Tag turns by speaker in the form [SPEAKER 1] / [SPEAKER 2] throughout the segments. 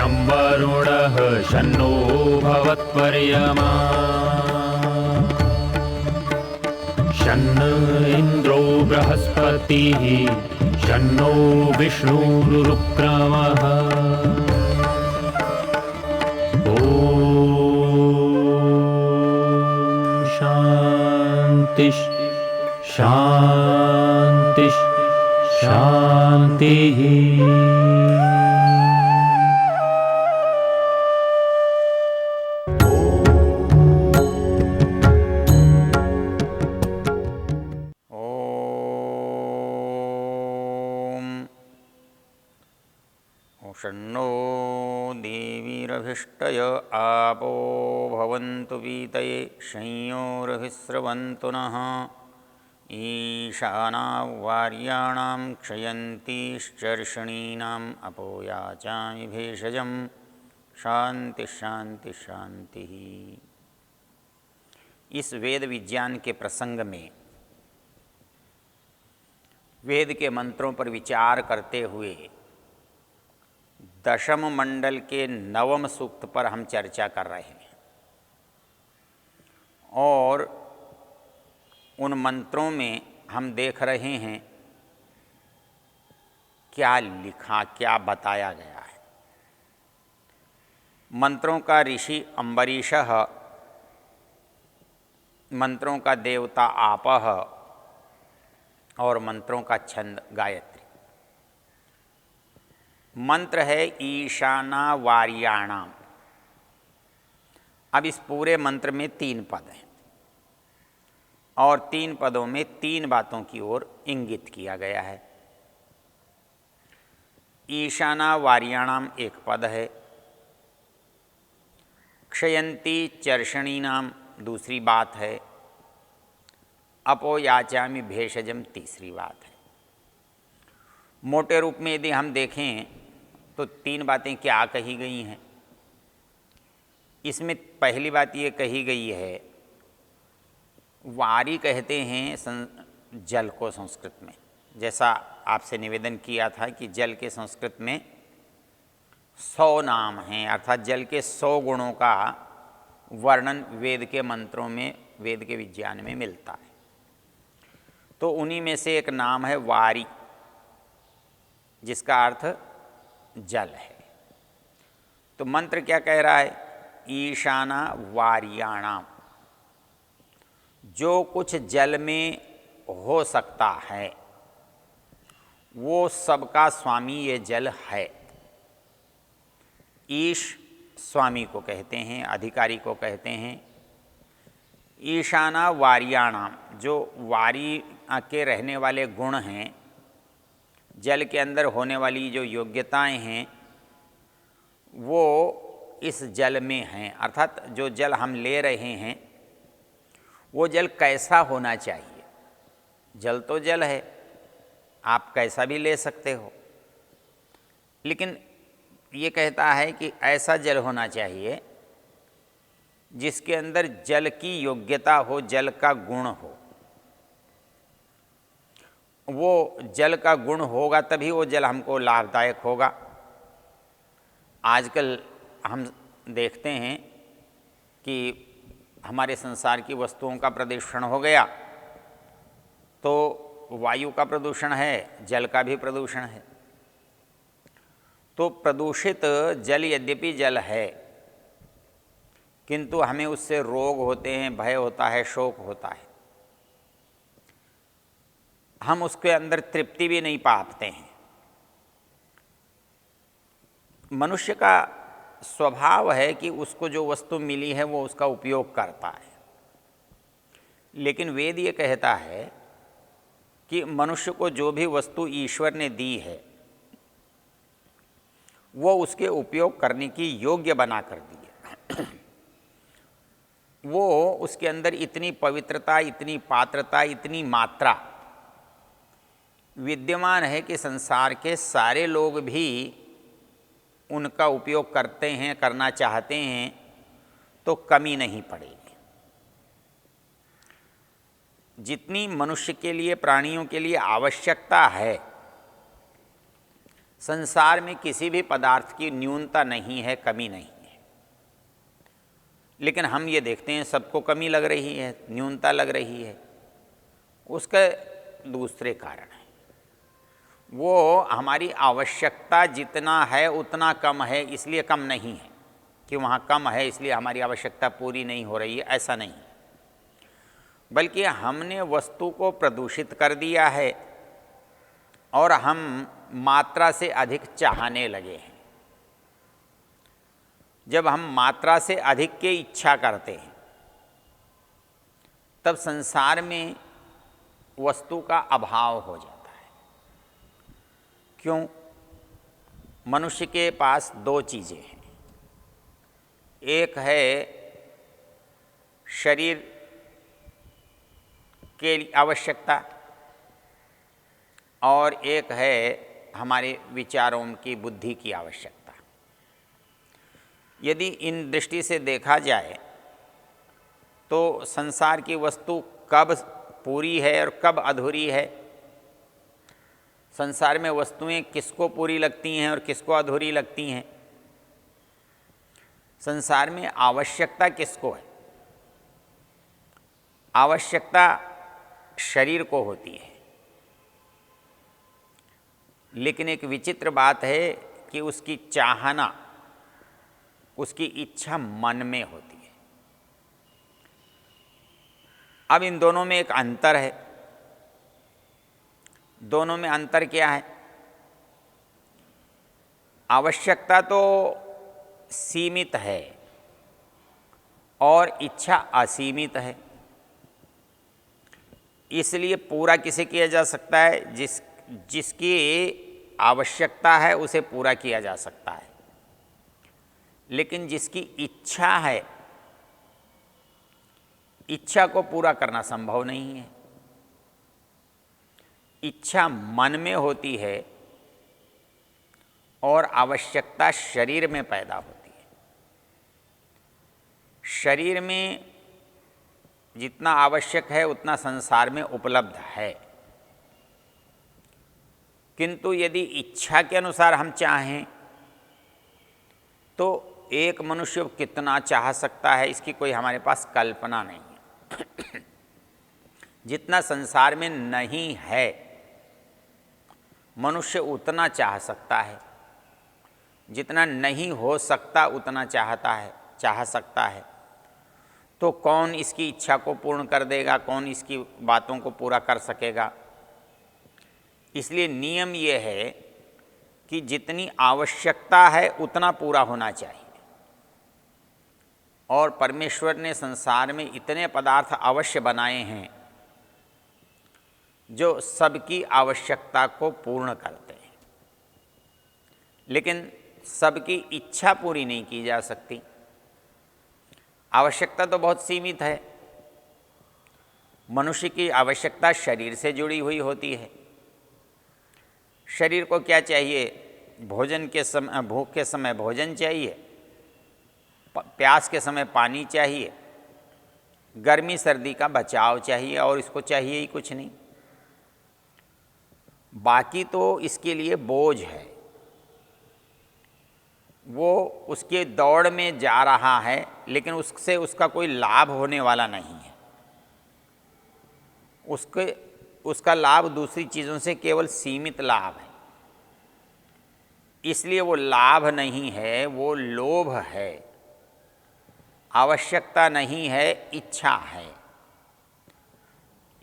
[SPEAKER 1] शं वरुणः शन्नो भवत्वर्यमा शन्न इन्द्रो बृहस्पतिः शन्नो विष्णुरुक्रमः ॐ शान्ति शान्ति शान्तिः।
[SPEAKER 2] शन्नो देवीरभिष्टय आपो भवन्तु पीतये संयोरभिस्रवन्तु नः ईशानां वार्याणां क्षयन्तीश्चर्षणीनाम् अपो याचामि भेषजं शांति शांति शांति। इस वेद विज्ञान के प्रसंग में वेद के मंत्रों पर विचार करते हुए दशम मंडल के नवम सूक्त पर हम चर्चा कर रहे हैं और उन मंत्रों में हम देख रहे हैं क्या लिखा, क्या बताया गया है। मंत्रों का ऋषि अम्बरीशः, मंत्रों का देवता आपः और मंत्रों का छंद गायत्री। मंत्र है ईशाना वार्याणाम। अब इस पूरे मंत्र में 3 पद हैं और 3 पदों में 3 बातों की ओर इंगित किया गया है। ईशाना वार्याणाम एक पद है, क्षयंती चर्षणीनाम दूसरी बात है, अपो याचामि भेषजम तीसरी बात है। मोटे रूप में यदि हम देखें तो 3 बातें क्या कही गई हैं। इसमें पहली बात ये कही गई है, वारी कहते हैं जल को संस्कृत में, जैसा आपसे निवेदन किया था कि जल के संस्कृत में 100 नाम हैं, अर्थात जल के 100 गुणों का वर्णन वेद के मंत्रों में, वेद के विज्ञान में मिलता है। तो उन्हीं में से एक नाम है वारी, जिसका अर्थ जल है। तो मंत्र क्या कह रहा है, ईशाना वार्याणाम, जो कुछ जल में हो सकता है वो सबका स्वामी ये जल है। ईश स्वामी को कहते हैं, अधिकारी को कहते हैं। ईशाना वार्याणाम, जो वारी के रहने वाले गुण हैं, जल के अंदर होने वाली जो योग्यताएं हैं वो इस जल में हैं। अर्थात जो जल हम ले रहे हैं वो जल कैसा होना चाहिए। जल तो जल है, आप कैसा भी ले सकते हो, लेकिन ये कहता है कि ऐसा जल होना चाहिए जिसके अंदर जल की योग्यता हो, जल का गुण हो। वो जल का गुण होगा तभी वो जल हमको लाभदायक होगा। आजकल हम देखते हैं कि हमारे संसार की वस्तुओं का प्रदूषण हो गया, तो वायु का प्रदूषण है, जल का भी प्रदूषण है। तो प्रदूषित जल यद्यपि जल है, किंतु हमें उससे रोग होते हैं, भय होता है, शोक होता है। हम उसके अंदर तृप्ति भी नहीं पाते हैं। मनुष्य का स्वभाव है कि उसको जो वस्तु मिली है वो उसका उपयोग करता है, लेकिन वेद ये कहता है कि मनुष्य को जो भी वस्तु ईश्वर ने दी है वो उसके उपयोग करने की योग्य बना कर दी है। वो उसके अंदर इतनी पवित्रता, इतनी पात्रता, इतनी मात्रा विद्यमान है कि संसार के सारे लोग भी उनका उपयोग करते हैं, करना चाहते हैं, तो कमी नहीं पड़ेगी। जितनी मनुष्य के लिए, प्राणियों के लिए आवश्यकता है, संसार में किसी भी पदार्थ की न्यूनता नहीं है, कमी नहीं है। लेकिन हम ये देखते हैं सबको कमी लग रही है, न्यूनता लग रही है। उसके दूसरे कारण है, वो हमारी आवश्यकता जितना है उतना कम है, इसलिए कम नहीं है कि वहाँ कम है इसलिए हमारी आवश्यकता पूरी नहीं हो रही है, ऐसा नहीं। बल्कि हमने वस्तु को प्रदूषित कर दिया है और हम मात्रा से अधिक चाहने लगे हैं। जब हम मात्रा से अधिक की इच्छा करते हैं तब संसार में वस्तु का अभाव हो जाता है। क्यों? मनुष्य के पास दो चीज़ें हैं, एक है शरीर के आवश्यकता और एक है हमारे विचारों की, बुद्धि की आवश्यकता। यदि इन दृष्टि से देखा जाए तो संसार की वस्तु कब पूरी है और कब अधूरी है, संसार में वस्तुएं किसको पूरी लगती हैं और किसको अधूरी लगती हैं, संसार में आवश्यकता किसको है? आवश्यकता शरीर को होती है। लेकिन एक विचित्र बात है कि उसकी चाहना, उसकी इच्छा मन में होती है। अब इन दोनों में एक अंतर है। दोनों में अंतर क्या है? आवश्यकता तो सीमित है और इच्छा असीमित है। इसलिए पूरा किसे किया जा सकता है? जिसकी आवश्यकता है उसे पूरा किया जा सकता है। लेकिन जिसकी इच्छा है, इच्छा को पूरा करना संभव नहीं है। इच्छा मन में होती है और आवश्यकता शरीर में पैदा होती है। शरीर में जितना आवश्यक है उतना संसार में उपलब्ध है, किंतु यदि इच्छा के अनुसार हम चाहें तो एक मनुष्य कितना चाह सकता है इसकी कोई हमारे पास कल्पना नहीं है। जितना संसार में नहीं है मनुष्य उतना चाह सकता है, जितना नहीं हो सकता उतना चाह सकता है। तो कौन इसकी इच्छा को पूर्ण कर देगा, कौन इसकी बातों को पूरा कर सकेगा? इसलिए नियम ये है कि जितनी आवश्यकता है उतना पूरा होना चाहिए। और परमेश्वर ने संसार में इतने पदार्थ अवश्य बनाए हैं जो सबकी आवश्यकता को पूर्ण करते हैं, लेकिन सबकी इच्छा पूरी नहीं की जा सकती। आवश्यकता तो बहुत सीमित है। मनुष्य की आवश्यकता शरीर से जुड़ी हुई होती है। शरीर को क्या चाहिए? भोजन के समय, भूख के समय भोजन चाहिए, प्यास के समय पानी चाहिए, गर्मी सर्दी का बचाव चाहिए, और इसको चाहिए ही कुछ नहीं। बाकी तो इसके लिए बोझ है, वो उसके दौड़ में जा रहा है लेकिन उससे उसका कोई लाभ होने वाला नहीं है। उसका लाभ दूसरी चीज़ों से केवल सीमित लाभ है। इसलिए वो लाभ नहीं है, वो लोभ है। आवश्यकता नहीं है, इच्छा है।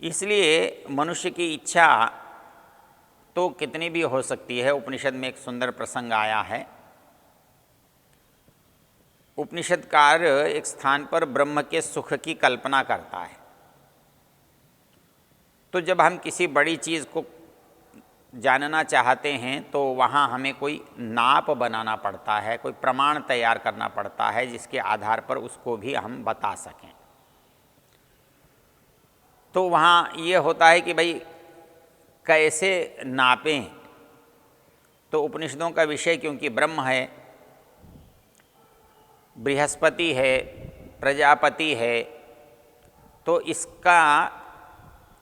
[SPEAKER 2] इसलिए मनुष्य की इच्छा तो कितनी भी हो सकती है। उपनिषद में एक सुंदर प्रसंग आया है। उपनिषदकार एक स्थान पर ब्रह्म के सुख की कल्पना करता है। तो जब हम किसी बड़ी चीज़ को जानना चाहते हैं तो वहाँ हमें कोई नाप बनाना पड़ता है, कोई प्रमाण तैयार करना पड़ता है जिसके आधार पर उसको भी हम बता सकें। तो वहाँ ये होता है कि भाई कैसे नापें। तो उपनिषदों का विषय क्योंकि ब्रह्म है, बृहस्पति है, प्रजापति है, तो इसका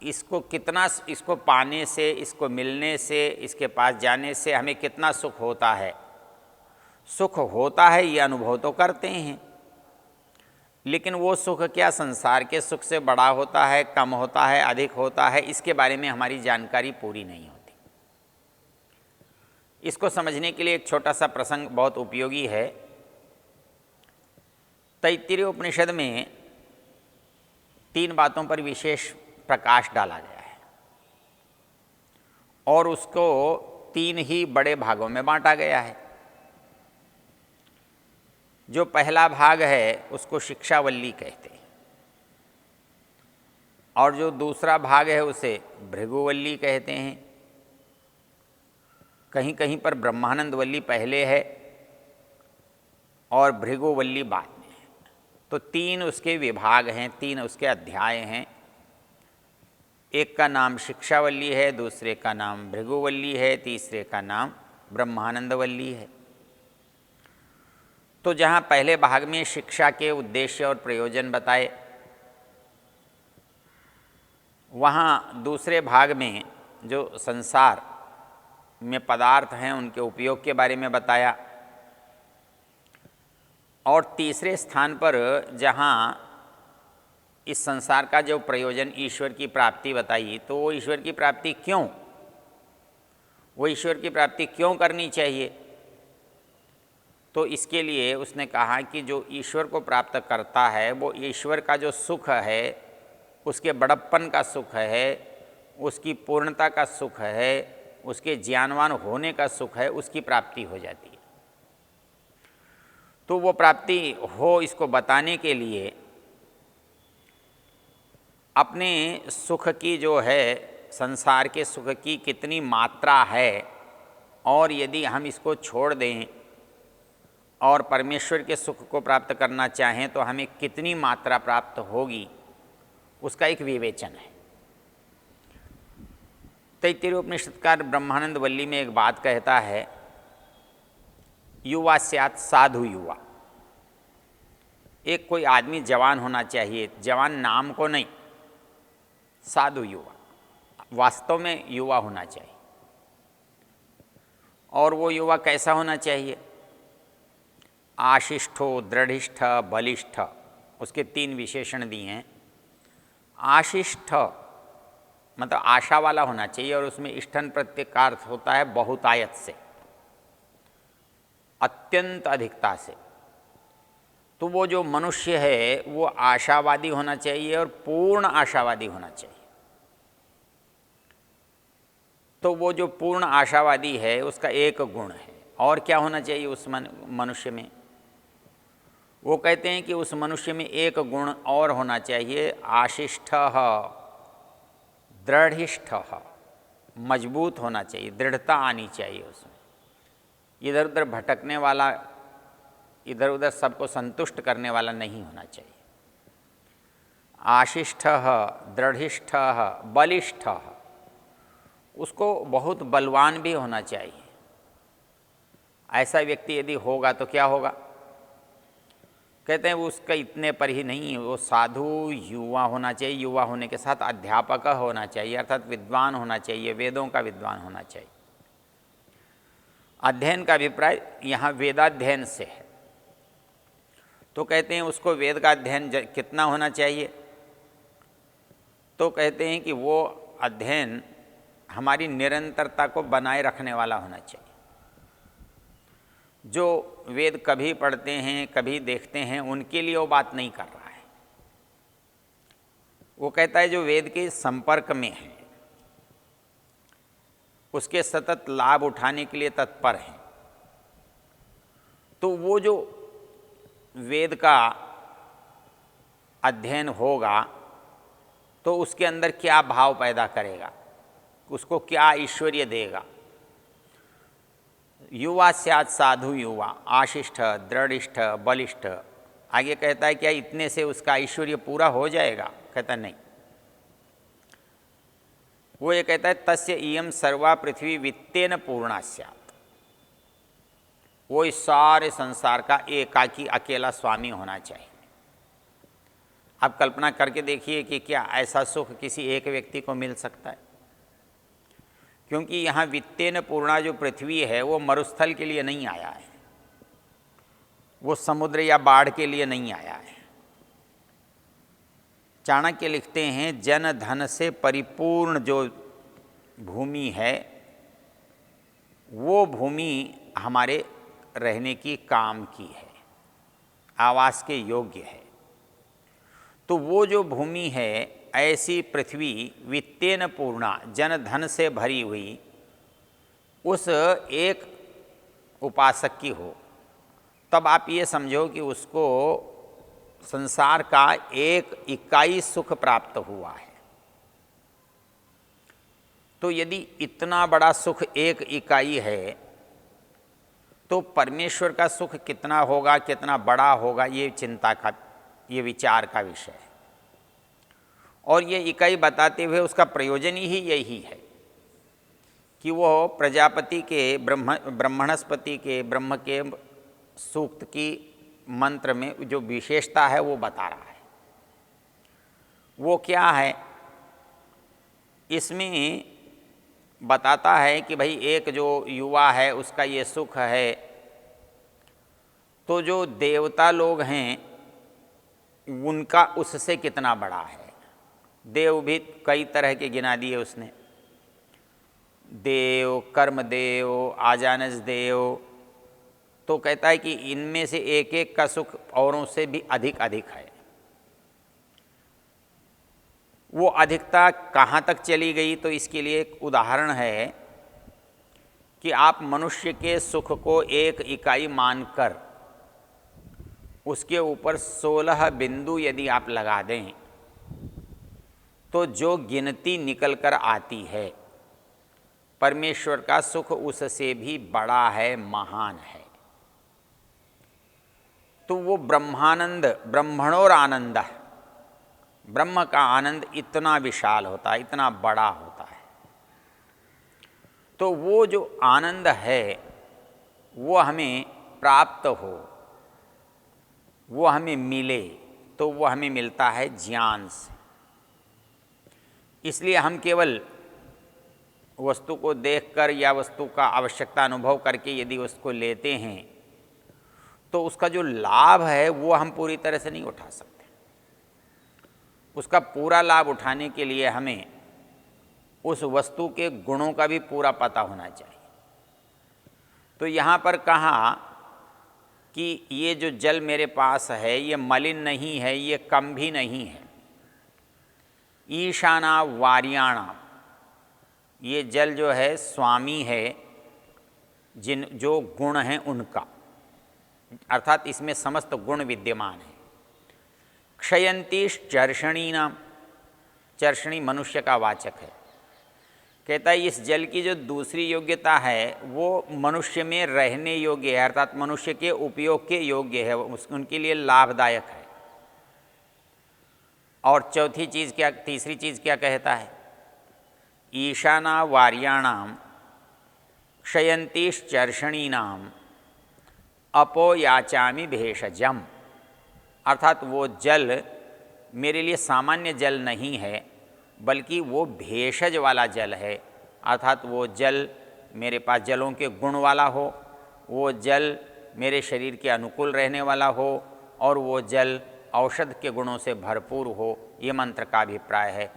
[SPEAKER 2] इसको कितना, इसको पाने से, इसको मिलने से, इसके पास जाने से हमें कितना सुख होता है। सुख होता है ये अनुभव तो करते हैं, लेकिन वो सुख क्या संसार के सुख से बड़ा होता है, कम होता है, अधिक होता है, इसके बारे में हमारी जानकारी पूरी नहीं होती। इसको समझने के लिए एक छोटा सा प्रसंग बहुत उपयोगी है। तैत्तिरीय उपनिषद में 3 बातों पर विशेष प्रकाश डाला गया है और उसको 3 ही बड़े भागों में बांटा गया है। जो पहला भाग है उसको शिक्षावल्ली कहते हैं और जो दूसरा भाग है उसे भृगुवल्ली कहते हैं। कहीं कहीं पर ब्रह्मानंदवल्ली पहले है और भृगुवल्ली बाद में है। तो 3 उसके विभाग हैं, 3 उसके अध्याय हैं। एक का नाम शिक्षावल्ली है, दूसरे का नाम भृगुवल्ली है, तीसरे का नाम ब्रह्मानंदवल्ली है। तो जहाँ पहले भाग में शिक्षा के उद्देश्य और प्रयोजन बताए, वहाँ दूसरे भाग में जो संसार में पदार्थ हैं उनके उपयोग के बारे में बताया और तीसरे स्थान पर जहाँ इस संसार का जो प्रयोजन ईश्वर की प्राप्ति बताई, तो वो ईश्वर की प्राप्ति क्यों, वो ईश्वर की प्राप्ति क्यों करनी चाहिए। तो इसके लिए उसने कहा कि जो ईश्वर को प्राप्त करता है वो ईश्वर का जो सुख है, उसके बड़प्पन का सुख है, उसकी पूर्णता का सुख है, उसके ज्ञानवान होने का सुख है, उसकी प्राप्ति हो जाती है। तो वो प्राप्ति हो, इसको बताने के लिए अपने सुख की जो है, संसार के सुख की कितनी मात्रा है और यदि हम इसको छोड़ दें और परमेश्वर के सुख को प्राप्त करना चाहें तो हमें कितनी मात्रा प्राप्त होगी, उसका एक विवेचन है। तैत्तिरीय उपनिषदकार ब्रह्मानंदवल्ली में एक बात कहता है, युवा स्यात् साधु युवा। एक कोई आदमी जवान होना चाहिए, जवान नाम को नहीं, साधु युवा, वास्तव में युवा होना चाहिए। और वो युवा कैसा होना चाहिए? आशिष्ठो, दृढ़िष्ठ, बलिष्ठ, उसके 3 विशेषण दिए हैं। आशिष्ठ मतलब आशा वाला होना चाहिए और उसमें इष्ठन प्रत्यय का अर्थ होता है बहुतायत से, अत्यंत अधिकता से। तो वो जो मनुष्य है वो आशावादी होना चाहिए और पूर्ण आशावादी होना चाहिए। तो वो जो पूर्ण आशावादी है उसका एक गुण है। और क्या होना चाहिए उस मनुष्य में? वो कहते हैं कि उस मनुष्य में एक गुण और होना चाहिए, आशिष्ठ, दृढ़िष्ठ, मजबूत होना चाहिए, दृढ़ता आनी चाहिए उसमें। इधर उधर भटकने वाला, इधर उधर सबको संतुष्ट करने वाला नहीं होना चाहिए। आशिष्ठ, दृढ़िष्ठ, बलिष्ठ, उसको बहुत बलवान भी होना चाहिए। ऐसा व्यक्ति यदि होगा तो क्या होगा? कहते हैं वो उसका इतने पर ही नहीं, वो साधु युवा होना चाहिए। युवा होने के साथ अध्यापक होना चाहिए, अर्थात विद्वान होना चाहिए, वेदों का विद्वान होना चाहिए। अध्ययन का अभिप्राय यहाँ वेदाध्ययन से है। तो कहते हैं उसको वेद का अध्ययन कितना होना चाहिए? तो कहते हैं कि वो अध्ययन हमारी निरंतरता को बनाए रखने वाला होना चाहिए। जो वेद कभी पढ़ते हैं, कभी देखते हैं, उनके लिए वो बात नहीं कर रहा है। वो कहता है जो वेद के संपर्क में है, उसके सतत लाभ उठाने के लिए तत्पर हैं, तो वो जो वेद का अध्ययन होगा तो उसके अंदर क्या भाव पैदा करेगा, उसको क्या ऐश्वर्य देगा। युवा स्यात् साधु युवा, आशिष्ठ, दृढ़िष्ठ, बलिष्ठ। आगे कहता है क्या इतने से उसका ऐश्वर्य पूरा हो जाएगा? कहता नहीं। वो ये कहता है तस्य इयं सर्वा पृथ्वी वित्तेन पूर्णा स्यात्। वो इस सारे संसार का एकाकी अकेला स्वामी होना चाहिए। आप कल्पना करके देखिए कि क्या ऐसा सुख किसी एक व्यक्ति को मिल सकता है? क्योंकि यहाँ वित्तेन पूर्णा जो पृथ्वी है वो मरुस्थल के लिए नहीं आया है, वो समुद्र या बाढ़ के लिए नहीं आया है। चाणक्य लिखते हैं जन धन से परिपूर्ण जो भूमि है वो भूमि हमारे रहने की काम की है, आवास के योग्य है। तो वो जो भूमि है ऐसी पृथ्वी वित्तेन पूर्णा जन धन से भरी हुई उस एक उपासक की हो, तब आप ये समझो कि उसको संसार का एक इकाई सुख प्राप्त हुआ है। तो यदि इतना बड़ा सुख एक इकाई है तो परमेश्वर का सुख कितना होगा, कितना बड़ा होगा, ये चिंता का, ये विचार का विषय है। और ये इकाई बताते हुए उसका प्रयोजन ही यही है कि वो प्रजापति के ब्रह्मणस्पति के ब्रह्म के सूक्त की मंत्र में जो विशेषता है वो बता रहा है। वो क्या है? इसमें बताता है कि भाई एक जो युवा है उसका ये सुख है, तो जो देवता लोग हैं उनका उससे कितना बड़ा है। देव भी कई तरह के गिना दिए उसने, देव, कर्मदेव, आजानस देव। तो कहता है कि इनमें से एक एक का सुख औरों से भी अधिक अधिक है। वो अधिकता कहाँ तक चली गई? तो इसके लिए एक उदाहरण है कि आप मनुष्य के सुख को एक इकाई मानकर उसके ऊपर 16 बिंदु यदि आप लगा दें तो जो गिनती निकल कर आती है परमेश्वर का सुख उससे भी बड़ा है, महान है। तो वो ब्रह्मानंद, ब्रह्मणोर आनंद, ब्रह्म का आनंद इतना विशाल होता है, इतना बड़ा होता है। तो वो जो आनंद है वो हमें प्राप्त हो, वो हमें मिले, तो वो हमें मिलता है ज्ञान से। इसलिए हम केवल वस्तु को देखकर या वस्तु का आवश्यकता अनुभव करके यदि उसको लेते हैं तो उसका जो लाभ है वो हम पूरी तरह से नहीं उठा सकते। उसका पूरा लाभ उठाने के लिए हमें उस वस्तु के गुणों का भी पूरा पता होना चाहिए। तो यहाँ पर कहा कि ये जो जल मेरे पास है ये मलिन नहीं है, ये कम भी नहीं है। ईशाना वार्याणा, ये जल जो है स्वामी है जो गुण हैं उनका, अर्थात इसमें समस्त गुण विद्यमान है। क्षयंती चर्षणीनाम, चर्षणी मनुष्य का वाचक है। कहता है इस जल की जो दूसरी योग्यता है वो मनुष्य में रहने योग्य है, अर्थात मनुष्य के उपयोग के योग्य है, उनके लिए लाभदायक है। और चौथी चीज़ क्या, तीसरी चीज़ क्या कहता है? ईशाना वार्याणाम क्षयंतीश्चर्षणीनाम अपो याचामि भेषजम, अर्थात वो जल मेरे लिए सामान्य जल नहीं है बल्कि वो भेषज वाला जल है। अर्थात वो जल मेरे पास जलों के गुण वाला हो, वो जल मेरे शरीर के अनुकूल रहने वाला हो और वो जल औषध के गुणों से भरपूर हो। ये मंत्र का अभिप्राय है।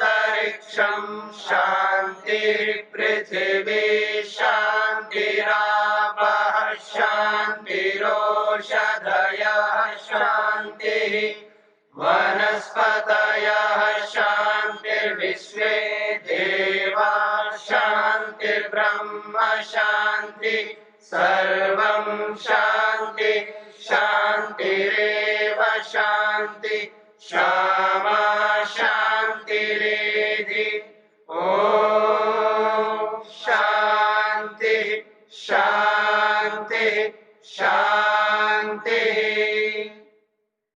[SPEAKER 3] शांतिरंतरिक्षं शांतिर्पृथिवी शांतिरापः शांतिरोषधयः शांतिः वनस्पतयः शांतिर्विश्वे देवा शांतिर्ब्रह्म शांति सर्वं शांति शांतिरेव शांति क्षमा शांतिरेधि। ओम शांति शांति शांति।